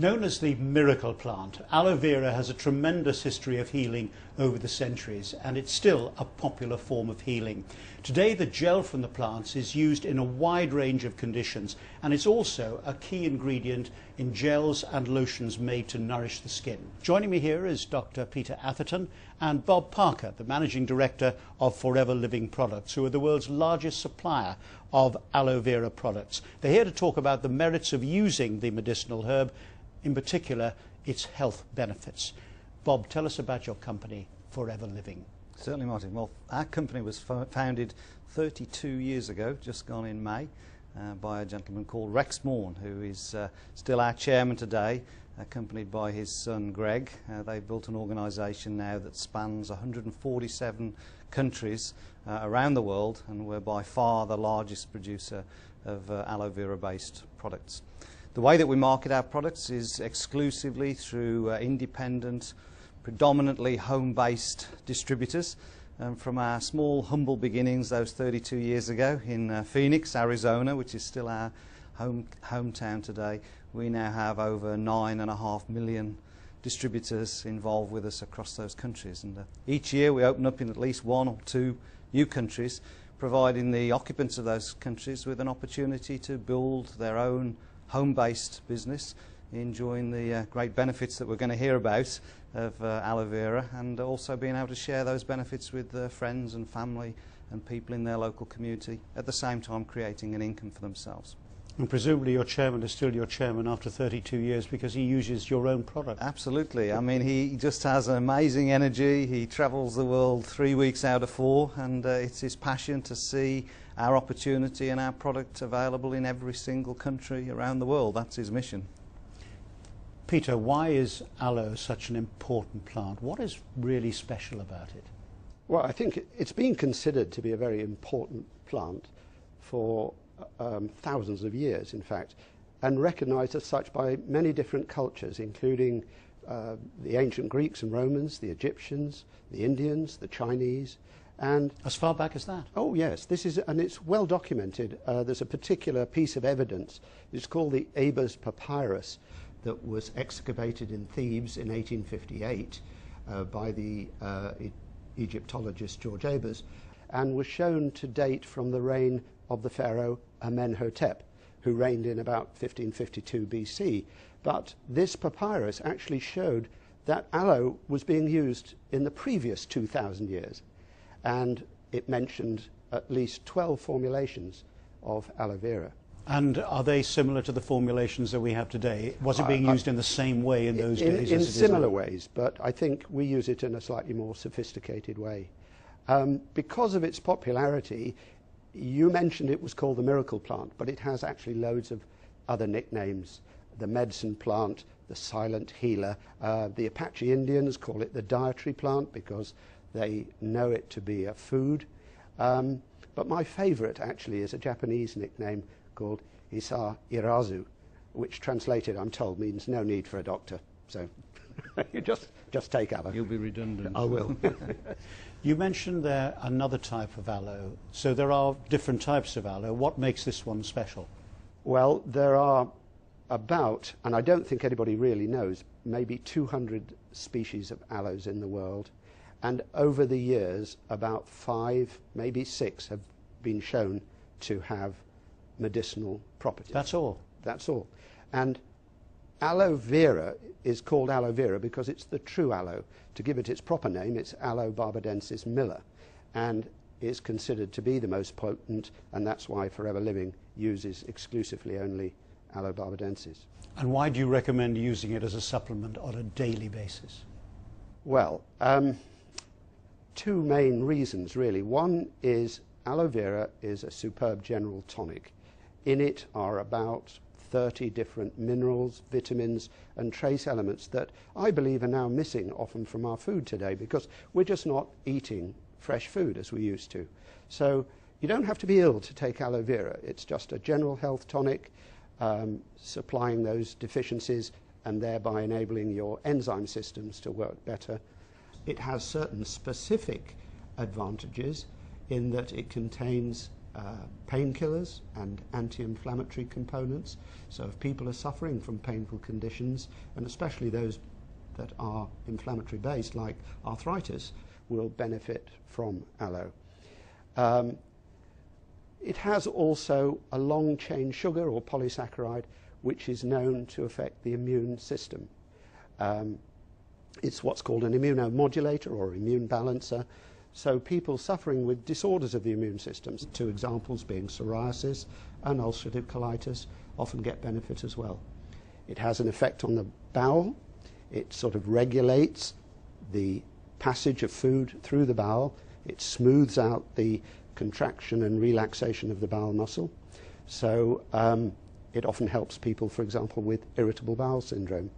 Known as the miracle plant, aloe vera has a tremendous history of healing over the centuries, and it's still a popular form of healing. Today, the gel from the plants is used in a wide range of conditions, and it's also a key ingredient in gels and lotions made to nourish the skin. Joining me here is Dr. Peter Atherton and Bob Parker, the Managing Director of Forever Living Products, who are the world's largest supplier of aloe vera products. They're here to talk about the merits of using the medicinal herb, in particular its health benefits. Bob, tell us about your company, Forever Living. Certainly, Martin. Well, our company was founded 32 years ago, just gone in May, by a gentleman called Rex Morn, who is still our chairman today, accompanied by his son Greg. They've built an organisation now that spans 147 countries around the world, and we're by far the largest producer of aloe vera based products. The way that we market our products is exclusively through independent, predominantly home-based distributors. From our small, humble beginnings those 32 years ago in Phoenix, Arizona, which is still our hometown today, we now have over 9.5 million distributors involved with us across those countries. And each year we open up in at least one or two new countries, providing the occupants of those countries with an opportunity to build their own home-based business, enjoying the great benefits that we're going to hear about of aloe vera, and also being able to share those benefits with friends and family and people in their local community, at the same time creating an income for themselves. And presumably your chairman is still your chairman after 32 years because he uses your own product. Absolutely. I mean, he just has an amazing energy. He travels the world 3 weeks out of 4, and it's his passion to see our opportunity and our product available in every single country around the world. That's his mission. Peter, why is aloe such an important plant? What is really special about it? Well, I think it's been considered to be a very important plant for thousands of years, in fact, and recognized as such by many different cultures, including the ancient Greeks and Romans, the Egyptians, the Indians, the Chinese. And as far back as that? Oh yes, and it's well documented. There's a particular piece of evidence. It's called the Ebers Papyrus, that was excavated in Thebes in 1858 by the Egyptologist George Ebers, and was shown to date from the reign of the pharaoh Amenhotep, who reigned in about 1552 BC. But this papyrus actually showed that aloe was being used in the previous 2,000 years, and it mentioned at least 12 formulations of aloe vera. And are they similar to the formulations that we have today? Was it being used in the same way in those days? In similar ways, but I think we use it in a slightly more sophisticated way. Because of its popularity, you mentioned it was called the miracle plant, but it has actually loads of other nicknames. The medicine plant, the silent healer. The Apache Indians call it the dietary plant because they know it to be a food. But my favorite actually is a Japanese nickname called Isa Irazu, which translated, I'm told, means no need for a doctor. So you just take aloe. You'll be redundant. I will. You mentioned there another type of aloe. So there are different types of aloe. What makes this one special? Well, there are about, and I don't think anybody really knows, maybe 200 species of aloes in the world. And over the years, about 5, maybe 6 have been shown to have medicinal properties. That's all? That's all. And aloe vera is called aloe vera because it's the true aloe. To give it its proper name, it's Aloe barbadensis Miller, and is considered to be the most potent, and that's why Forever Living uses exclusively only Aloe barbadensis. And why do you recommend using it as a supplement on a daily basis? Well, 2 main reasons really. One is aloe vera is a superb general tonic. In it are about 30 different minerals, vitamins and trace elements that I believe are now missing often from our food today because we're just not eating fresh food as we used to. So you don't have to be ill to take aloe vera. It's just a general health tonic, supplying those deficiencies and thereby enabling your enzyme systems to work better. It has certain specific advantages in that it contains painkillers and anti-inflammatory components. So if people are suffering from painful conditions, and especially those that are inflammatory based like arthritis, will benefit from aloe. It has also a long chain sugar or polysaccharide which is known to affect the immune system. It's what's called an immunomodulator or immune balancer. So people suffering with disorders of the immune systems, two examples being psoriasis and ulcerative colitis, often get benefit as well. It has an effect on the bowel. It sort of regulates the passage of food through the bowel. It smooths out the contraction and relaxation of the bowel muscle. So it often helps people, for example, with irritable bowel syndrome.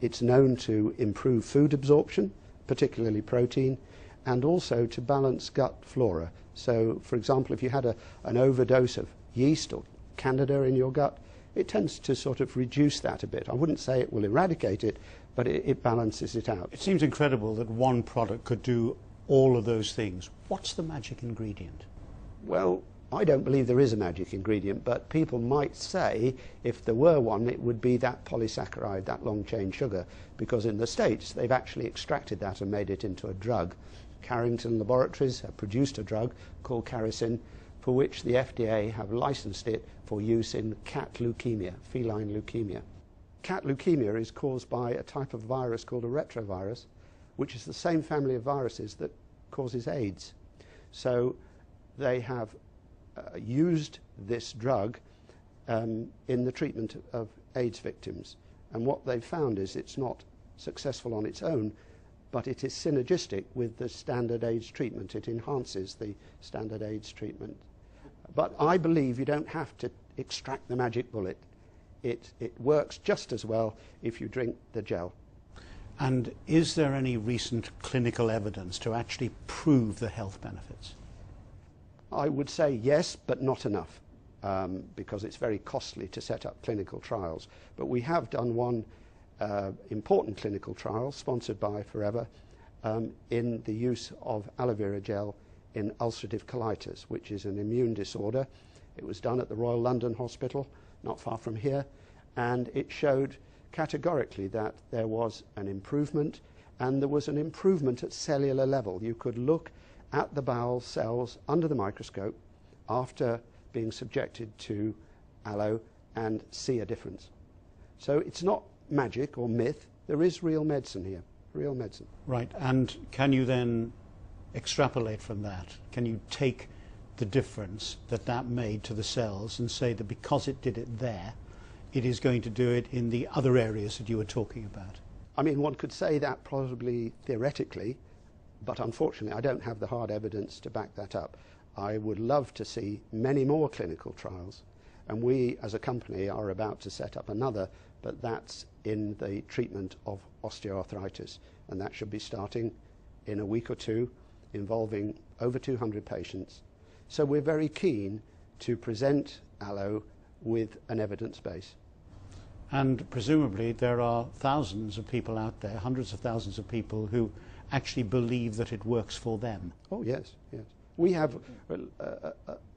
It's known to improve food absorption, particularly protein, and also to balance gut flora. So, for example, if you had an overdose of yeast or candida in your gut, it tends to sort of reduce that a bit. I wouldn't say it will eradicate it, but it balances it out. It seems incredible that one product could do all of those things. What's the magic ingredient? Well, I don't believe there is a magic ingredient, but people might say if there were one, it would be that polysaccharide, that long-chain sugar, because in the States they've actually extracted that and made it into a drug. Carrington Laboratories have produced a drug called Caricin, for which the FDA have licensed it for use in cat leukemia, feline leukemia. Cat leukemia is caused by a type of virus called a retrovirus, which is the same family of viruses that causes AIDS. So they have used this drug in the treatment of AIDS victims. And what they've found is it's not successful on its own, but it is synergistic with the standard AIDS treatment. It enhances the standard AIDS treatment. But I believe you don't have to extract the magic bullet. It works just as well if you drink the gel. And is there any recent clinical evidence to actually prove the health benefits? I would say yes, but not enough, because it's very costly to set up clinical trials. But we have done one important clinical trial sponsored by Forever in the use of aloe vera gel in ulcerative colitis, which is an immune disorder. It was done at the Royal London Hospital, not far from here, and it showed categorically that there was an improvement, and there was an improvement at cellular level. You could look at the bowel cells under the microscope after being subjected to aloe and see a difference. So it's not magic or myth. There is real medicine here, real medicine. Right, and can you then extrapolate from that? Can you take the difference that made to the cells and say that because it did it there, it is going to do it in the other areas that you were talking about? I mean, one could say that probably theoretically, but unfortunately I don't have the hard evidence to back that up. I would love to see many more clinical trials, and we as a company are about to set up another, but that's in the treatment of osteoarthritis, and that should be starting in a week or two, involving over 200 patients. So we're very keen to present aloe with an evidence base. And presumably there are thousands of people out there, hundreds of thousands of people who actually believe that it works for them. Oh yes, yes. We have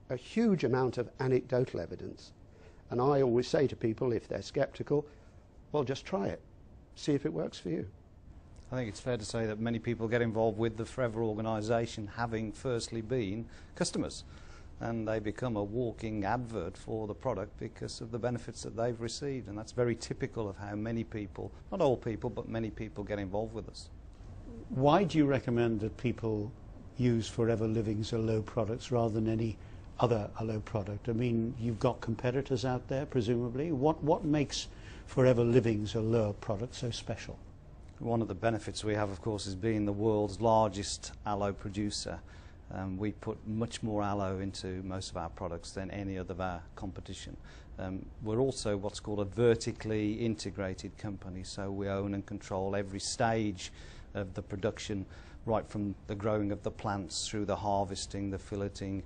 a huge amount of anecdotal evidence, and I always say to people, if they're skeptical, well, just try it, see if it works for you. I think it's fair to say that many people get involved with the Forever organisation having firstly been customers, and they become a walking advert for the product because of the benefits that they've received, and that's very typical of how many people, not all people, but many people get involved with us. Why do you recommend that people use Forever Living's Aloe products rather than any other aloe product? I mean, you've got competitors out there, presumably. What makes Forever Living's Aloe product so special? One of the benefits we have, of course, is being the world's largest aloe producer. We put much more aloe into most of our products than any other of our competition. We're also what's called a vertically integrated company, so we own and control every stage of the production, right from the growing of the plants through the harvesting, the filleting.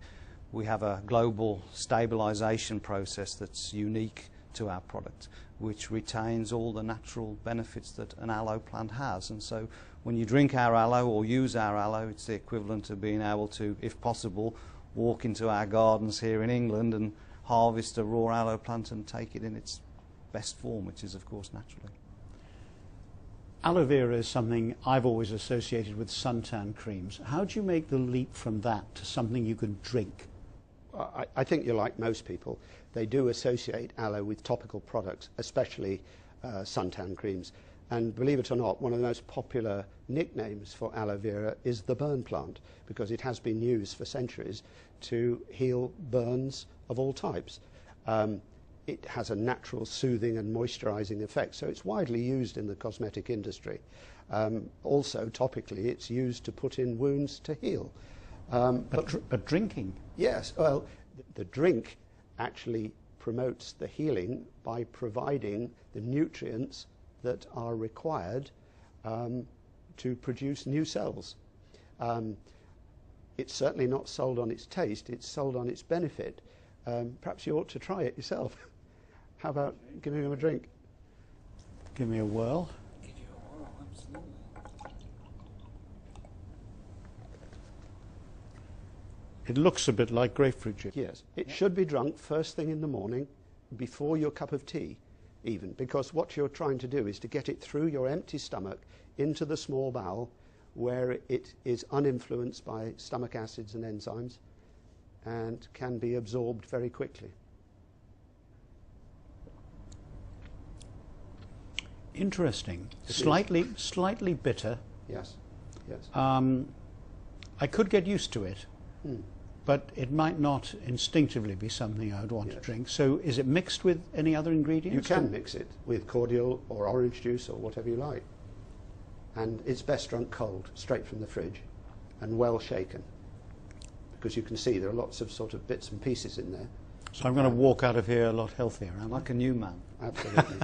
We have a global stabilisation process that's unique to our product, which retains all the natural benefits that an aloe plant has. And so when you drink our aloe or use our aloe, it's the equivalent of being able to, if possible, walk into our gardens here in England and harvest a raw aloe plant and take it in its best form, which is of course naturally. Aloe vera is something I've always associated with suntan creams. How do you make the leap from that to something you can drink? I think you're like most people. They do associate aloe with topical products, especially suntan creams. And believe it or not, one of the most popular nicknames for aloe vera is the burn plant, because it has been used for centuries to heal burns of all types. It has a natural soothing and moisturizing effect, so it's widely used in the cosmetic industry. Also, topically, it's used to put in wounds to heal. But drinking? Yes, well, the drink actually promotes the healing by providing the nutrients that are required to produce new cells. It's certainly not sold on its taste, it's sold on its benefit. Perhaps you ought to try it yourself. How about giving him a drink? Give me a whirl. Give you a whirl, absolutely. It looks a bit like grapefruit juice. Yes, it should be drunk first thing in the morning, before your cup of tea even, because what you're trying to do is to get it through your empty stomach into the small bowel where it is uninfluenced by stomach acids and enzymes and can be absorbed very quickly. Interesting. Slightly bitter. Yes, yes. I could get used to it, but it might not instinctively be something I would want Yes. to drink. So is it mixed with any other ingredients? You can mix it with cordial or orange juice or whatever you like. And it's best drunk cold, straight from the fridge, and well shaken. Because you can see there are lots of sort of bits and pieces in there. So I'm going to walk out of here a lot healthier, am I? Like a new man. Absolutely.